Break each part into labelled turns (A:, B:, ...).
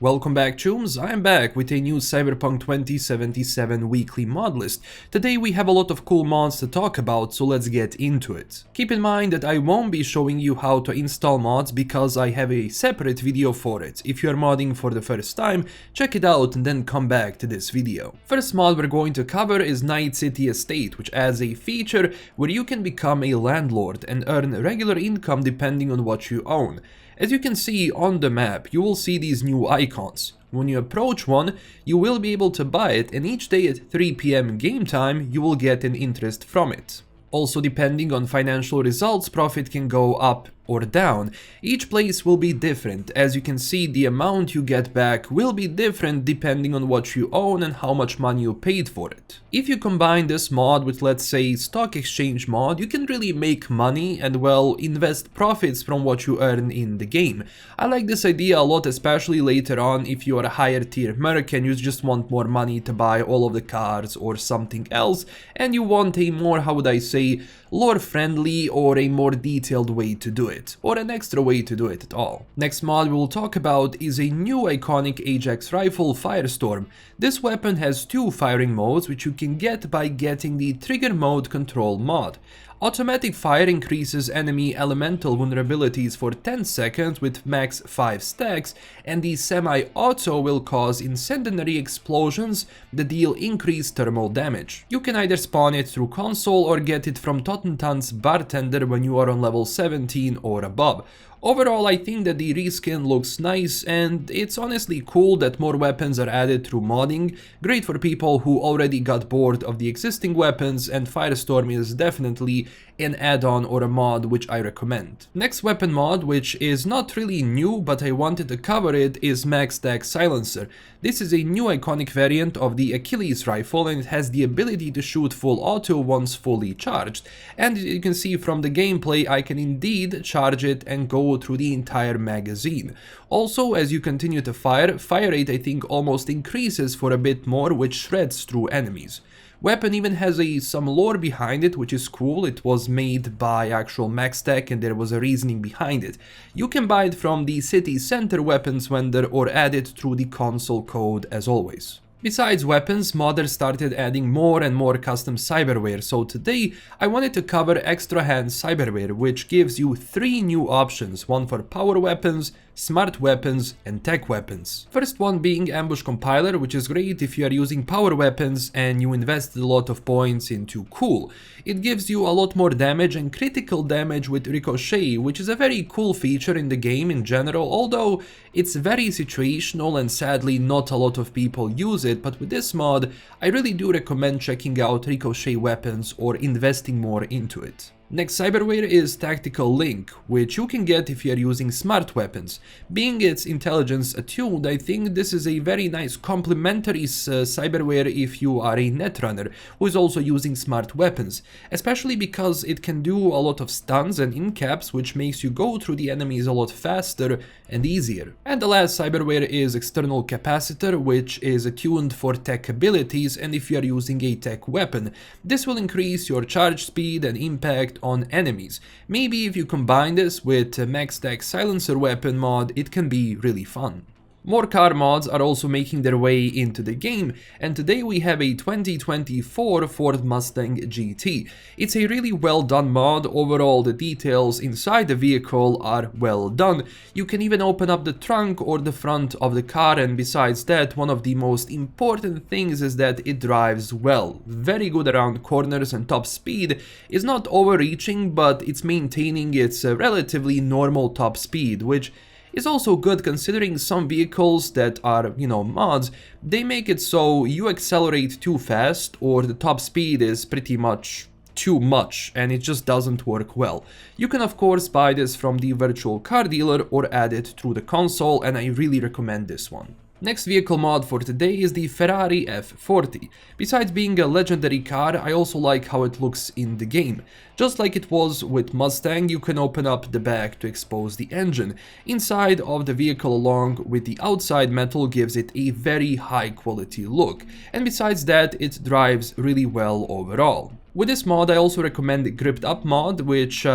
A: Welcome back, chums. I'm back with a new Cyberpunk 2077 weekly mod list. Today we have a lot of cool mods to talk about, so let's get into it. Keep in mind that I won't be showing you how to install mods because I have a separate video for it. If you are modding for the first time, check it out and then come back to this video. First mod we're going to cover is Night City Estate, which adds a feature where you can become a landlord and earn regular income depending on what you own. As you can see on the map, you will see these new icons. When you approach one, you will be able to buy it, and each day at 3 PM game time, you will get an interest from it. Also, depending on financial results, profit can go up or down. Each place will be different. As you can see, the amount you get back will be different depending on what you own and how much money you paid for it. If you combine this mod with, let's say, stock exchange mod, you can really make money and, well, invest profits from what you earn in the game. I like this idea a lot, especially later on if you are a higher tier merc and you just want more money to buy all of the cars or something else, and you want a more, how would I say, lore friendly or a more detailed way to do it, or an extra way to do it at all. Next mod we will talk about is a new iconic Ajax rifle, Firestorm. This weapon has two firing modes which you can get by getting the trigger mode control mod. Automatic fire increases enemy elemental vulnerabilities for 10 seconds with max 5 stacks, and the semi-auto will cause incendiary explosions that deal increased thermal damage. You can either spawn it through console or get it from Tottentan's bartender when you are on level 17 or above. Overall, I think that the reskin looks nice, and it's honestly cool that more weapons are added through modding. Great for people who already got bored of the existing weapons, and Firestorm is definitely an add-on or a mod which I recommend. Next weapon mod, which is not really new but I wanted to cover it, is Tac Silencer. This is a new iconic variant of the Achilles rifle, and it has the ability to shoot full auto once fully charged. And as you can see from the gameplay, I can indeed charge it and go through the entire magazine. Also, as you continue to fire rate I think almost increases for a bit more, which shreds through enemies. Weapon even has some lore behind it, which is cool. It was made by actual Tac and there was a reasoning behind it. You can buy it from the city center weapons vendor or add it through the console code as always. Besides weapons, modders started adding more and more custom cyberware, so today I wanted to cover extra hand cyberware, which gives you 3 new options, one for power weapons, smart weapons and tech weapons. First one being ambush compiler, which is great if you are using power weapons and you invested a lot of points into cool. It gives you a lot more damage and critical damage with ricochet, which is a very cool feature in the game in general, although it's very situational and sadly not a lot of people use it, but with this mod I really do recommend checking out ricochet weapons or investing more into it. Next cyberware is Tactical Link, which you can get if you are using smart weapons. Being its intelligence attuned, I think this is a very nice complementary cyberware if you are a netrunner who is also using smart weapons, especially because it can do a lot of stuns and incaps, which makes you go through the enemies a lot faster and easier. And the last cyberware is External Capacitor, which is attuned for tech abilities, and if you are using a tech weapon, this will increase your charge speed and impact on enemies. Maybe if you combine this with Tac Silencer Weapon Mod, it can be really fun. More car mods are also making their way into the game, and today we have a 2024 Ford Mustang GT. It's a really well done mod. Overall, the details inside the vehicle are well done. You can even open up the trunk or the front of the car, and besides that, one of the most important things is that it drives well. Very good around corners, and top speed is not overreaching, but it's maintaining its relatively normal top speed, which is also good considering some vehicles that are, mods, they make it so you accelerate too fast or the top speed is pretty much too much and it just doesn't work well. You can of course buy this from the virtual car dealer or add it through the console, and I really recommend this one. Next vehicle mod for today is the Ferrari F40. Besides being a legendary car, I also like how it looks in the game. Just like it was with Mustang, you can open up the back to expose the engine. Inside of the vehicle along with the outside metal gives it a very high quality look. And besides that, it drives really well overall. With this mod, I also recommend the Gripped Up mod, which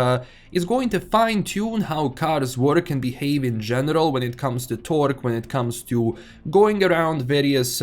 A: is going to fine-tune how cars work and behave in general when it comes to torque, when it comes to going around various,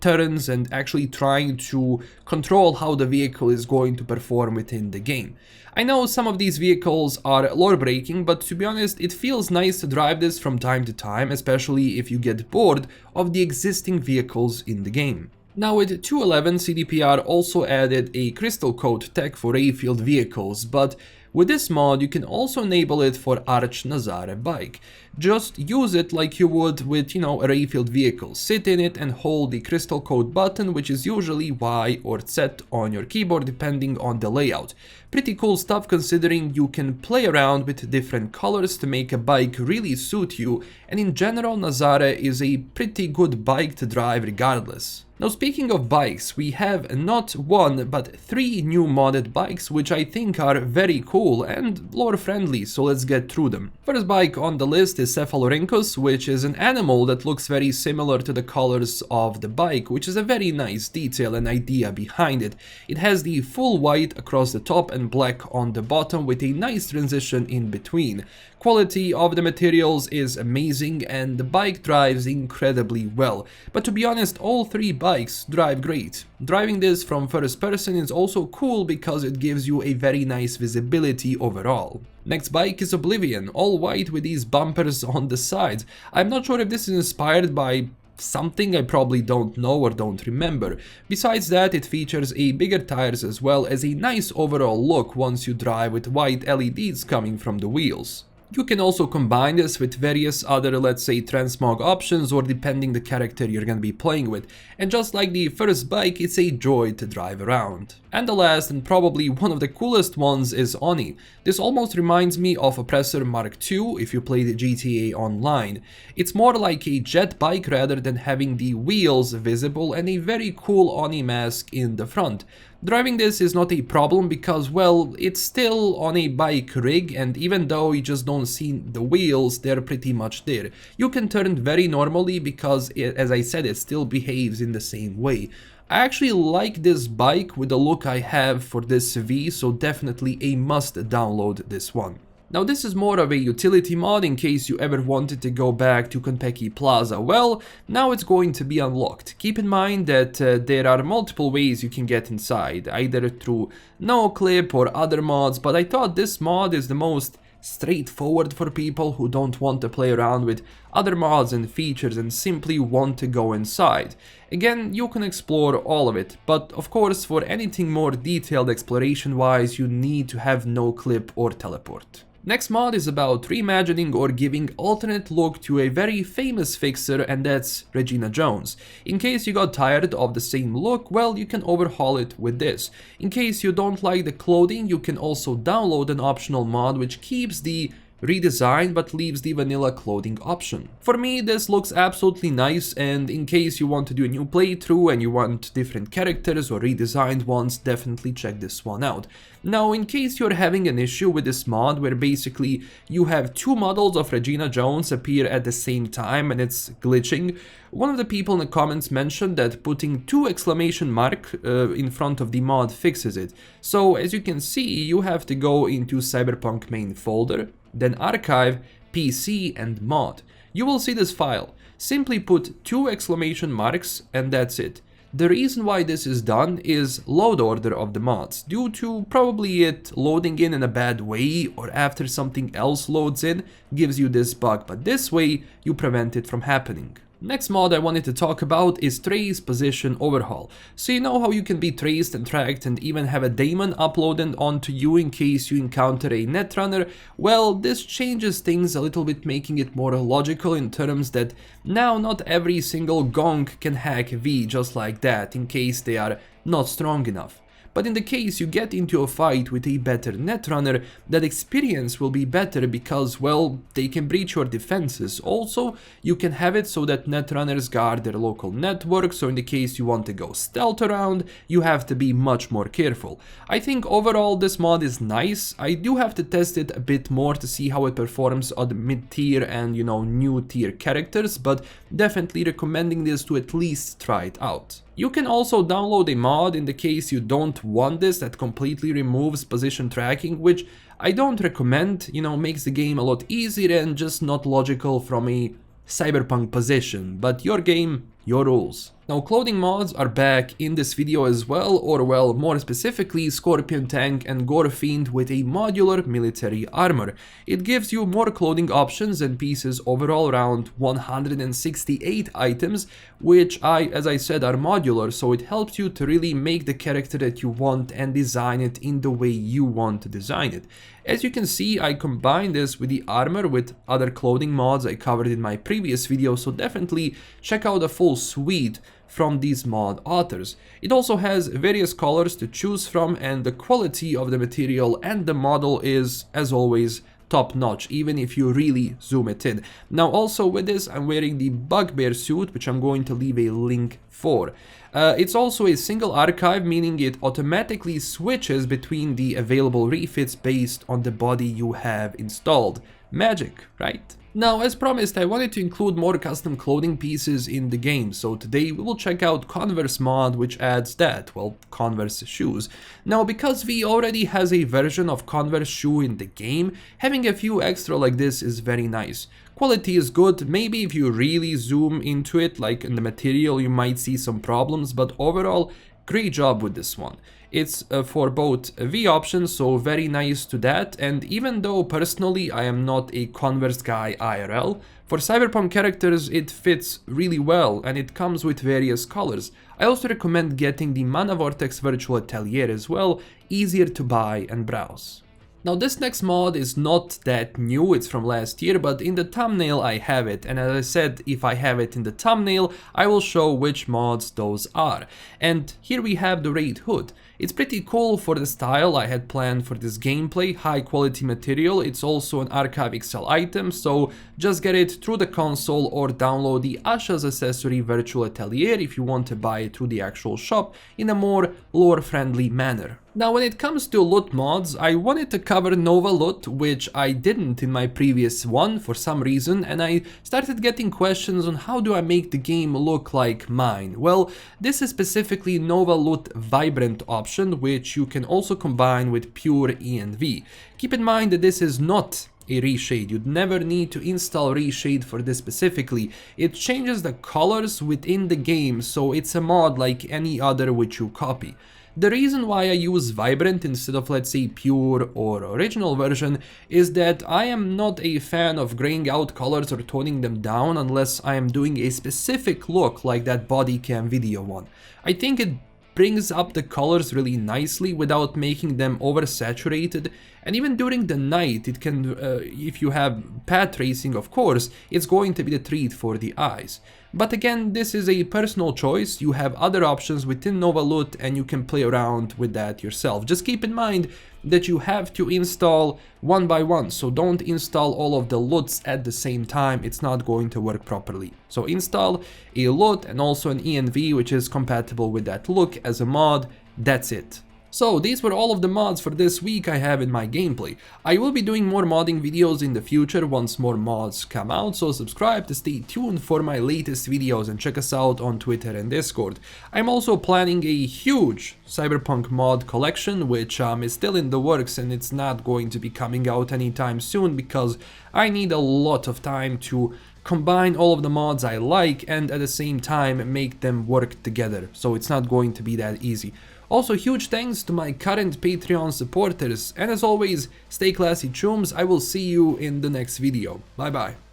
A: turns and actually trying to control how the vehicle is going to perform within the game. I know some of these vehicles are lore-breaking, but to be honest, it feels nice to drive this from time to time, especially if you get bored of the existing vehicles in the game. Now with 2.11, CDPR also added a crystal coat tech for Rayfield vehicles, but with this mod you can also enable it for Arch Nazare bike. Just use it like you would with, a Rayfield vehicle. Sit in it and hold the crystal coat button, which is usually Y or Z on your keyboard depending on the layout. Pretty cool stuff considering you can play around with different colors to make a bike really suit you, and in general Nazare is a pretty good bike to drive regardless. Now speaking of bikes, we have not one but 3 new modded bikes which I think are very cool and lore friendly, so let's get through them. First bike on the list is Cephalorhynchus, which is an animal that looks very similar to the colors of the bike, which is a very nice detail and idea behind it. It has the full white across the top and black on the bottom with a nice transition in between. Quality of the materials is amazing and the bike drives incredibly well, but to be honest, all 3 bikes drive great. Driving this from first person is also cool because it gives you a very nice visibility overall. Next bike is Oblivion, all white with these bumpers on the sides. I'm not sure if this is inspired by something I probably don't know or don't remember. Besides that, it features a bigger tires as well as a nice overall look once you drive with white LEDs coming from the wheels. You can also combine this with various other, let's say, transmog options or depending the character you're gonna be playing with. And just like the first bike, it's a joy to drive around. And the last and probably one of the coolest ones is Oni. This almost reminds me of Oppressor Mark II if you play the GTA Online. It's more like a jet bike rather than having the wheels visible and a very cool Oni mask in the front. Driving this is not a problem because, well, it's still on a bike rig, and even though you just don't see the wheels, they're pretty much there. You can turn very normally because, as I said, it still behaves in the same way. I actually like this bike with the look I have for this V, so definitely a must download this one. Now this is more of a utility mod in case you ever wanted to go back to Konpeki Plaza. Well, now it's going to be unlocked. Keep in mind that there are multiple ways you can get inside, either through no clip or other mods, but I thought this mod is the most straightforward for people who don't want to play around with other mods and features and simply want to go inside. Again, you can explore all of it, but of course for anything more detailed exploration wise you need to have no clip or teleport. Next mod is about reimagining or giving alternate look to a very famous fixer, and that's Regina Jones. In case you got tired of the same look, well, you can overhaul it with this. In case you don't like the clothing, you can also download an optional mod which keeps the redesign but leaves the vanilla clothing option. For me, this looks absolutely nice, and in case you want to do a new playthrough and you want different characters or redesigned ones, definitely check this one out. Now, in case you're having an issue with this mod where basically you have 2 models of Regina Jones appear at the same time and it's glitching, one of the people in the comments mentioned that putting 2 exclamation mark in front of the mod fixes it. So as you can see, you have to go into Cyberpunk main folder, then archive, PC and mod. You will see this file. Simply put 2 exclamation marks and that's it. The reason why this is done is load order of the mods, due to probably it loading in a bad way or after something else loads in gives you this bug, but this way you prevent it from happening. Next mod I wanted to talk about is Trace Position Overhaul. So you know how you can be traced and tracked and even have a daemon uploaded onto you in case you encounter a netrunner? Well, this changes things a little bit, making it more logical in terms that now not every single gonk can hack V just like that in case they are not strong enough. But in the case you get into a fight with a better netrunner, that experience will be better because, well, they can breach your defenses. Also, you can have it so that netrunners guard their local network, so in the case you want to go stealth around, you have to be much more careful. I think overall this mod is nice. I do have to test it a bit more to see how it performs on the mid-tier and, new tier characters, but definitely recommending this to at least try it out. You can also download a mod in the case you don't want this that completely removes position tracking, which I don't recommend, makes the game a lot easier and just not logical from a Cyberpunk position, but your game, your rules. Now, clothing mods are back in this video as well, or well, more specifically, Scorpion Tank and Gore Fiend with a modular military armor. It gives you more clothing options and pieces overall, around 168 items, which as I said, are modular, so it helps you to really make the character that you want and design it in the way you want to design it. As you can see, I combined this with the armor with other clothing mods I covered in my previous video, so definitely check out the full suite from these mod authors. It also has various colors to choose from, and the quality of the material and the model is, as always, top notch, even if you really zoom it in. Now, also with this, I'm wearing the Bugbear suit, which I'm going to leave a link for. It's also a single archive, meaning it automatically switches between the available refits based on the body you have installed. Magic, right? Now, as promised, I wanted to include more custom clothing pieces in the game, so today we will check out Converse Mod, which adds that, well, Converse shoes. Now, because V already has a version of Converse shoe in the game, having a few extra like this is very nice. Quality is good, maybe if you really zoom into it, like in the material, you might see some problems, but overall, great job with this one. It's for both V options, so very nice to that, and even though personally I am not a Converse guy IRL, for Cyberpunk characters it fits really well and it comes with various colors. I also recommend getting the Mana Vortex Virtual Atelier as well, easier to buy and browse. Now, this next mod is not that new, it's from last year, but in the thumbnail I have it, and as I said, if I have it in the thumbnail, I will show which mods those are. And here we have the Wraith Hood. It's pretty cool for the style I had planned for this gameplay, high quality material. It's also an Archive XL item, so just get it through the console or download the Asha's Accessory Virtual Atelier if you want to buy it through the actual shop in a more lore friendly manner. Now, when it comes to loot mods, I wanted to cover Nova Loot, which I didn't in my previous one for some reason, and I started getting questions on how do I make the game look like mine. Well, this is specifically Nova Loot Vibrant option, which you can also combine with pure ENV. Keep in mind that this is not a reshade. You'd never need to install reshade for this specifically. It changes the colors within the game, so it's a mod like any other which you copy. The reason why I use Vibrant instead of, let's say, pure or original version is that I am not a fan of graying out colors or toning them down unless I am doing a specific look like that body cam video one. I think it brings up the colors really nicely without making them oversaturated, and even during the night it can, if you have path tracing of course, it's going to be the treat for the eyes. But again, this is a personal choice. You have other options within Nova Loot and you can play around with that yourself. Just keep in mind that you have to install one by one, so don't install all of the loots at the same time, it's not going to work properly. So install a loot and also an ENV which is compatible with that look as a mod, that's it. So these were all of the mods for this week I have in my gameplay. I will be doing more modding videos in the future once more mods come out, so subscribe to stay tuned for my latest videos and check us out on Twitter and Discord. I'm also planning a huge Cyberpunk mod collection, which is still in the works and it's not going to be coming out anytime soon because I need a lot of time to combine all of the mods I like and at the same time make them work together, so it's not going to be that easy. Also, huge thanks to my current Patreon supporters, and as always, stay classy chums. I will see you in the next video. Bye bye.